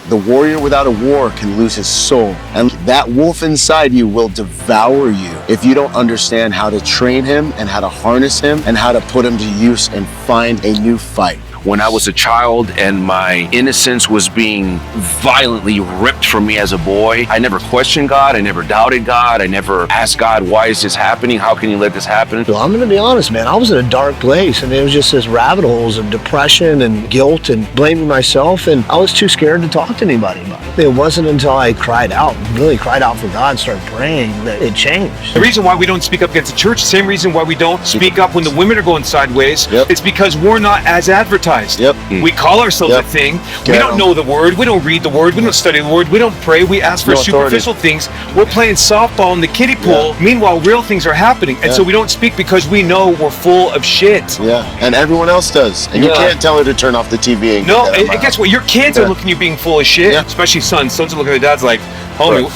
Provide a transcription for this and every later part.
The warrior without a war can lose his soul. And that wolf inside you will devour you if you don't understand how to train him and how to harness him and how to put him to use and find a new fight. When I was a child and my innocence was being violently ripped from me as a boy, I never questioned God. I never doubted God. I never asked God, why is this happening? How can you let this happen? Well, I'm going to be honest, man. I was in a dark place, and it was just this rabbit holes of depression and guilt and blaming myself, and I was too scared to talk to anybody about it. It wasn't until I cried out, really cried out for God and started praying, that it changed. The reason why we don't speak up against the church, the same reason why we don't speak up when the women are going sideways, it's because we're not as advertised. We call ourselves a thing. We don't know the word. We don't read the word. We don't study the word. We don't pray. We ask for superficial things. We're playing softball in the kiddie pool. Meanwhile, real things are happening. And so we don't speak because we know we're full of shit. And everyone else does. And you can't tell her to turn off the TV. And guess what? Your kids are looking at you being full of shit. Especially sons. Sons are looking at their dads like, homie,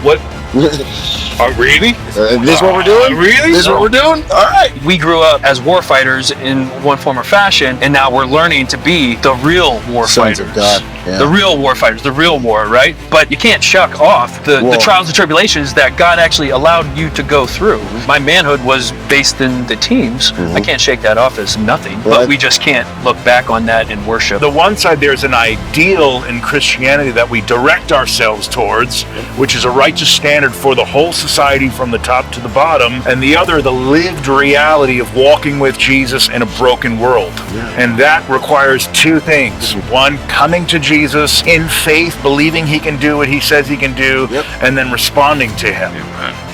what? Really? This is what we're doing? Really? This is what we're doing? All right. We grew up as war fighters in one form or fashion, and now we're learning to be the real war Sons fighters. of God. The real war fighters, the real war, right? But you can't shuck off the trials and tribulations that God actually allowed you to go through. My manhood was based in the teams. I can't shake that off as nothing, but we just can't look back on that in worship. The one side, there's an ideal in Christianity that we direct ourselves towards, which is a righteous standard for the whole society from the top to the bottom, and the other, the lived reality of walking with Jesus in a broken world. And that requires two things. One, coming to Jesus in faith, believing he can do what he says he can do, and then responding to him.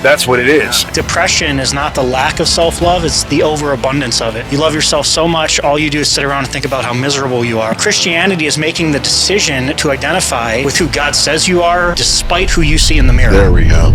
That's what it is. Depression is not the lack of self-love, it's the overabundance of it. You love yourself so much, all you do is sit around and think about how miserable you are. Christianity is making the decision to identify with who God says you are, despite who you see in the mirror. There we go.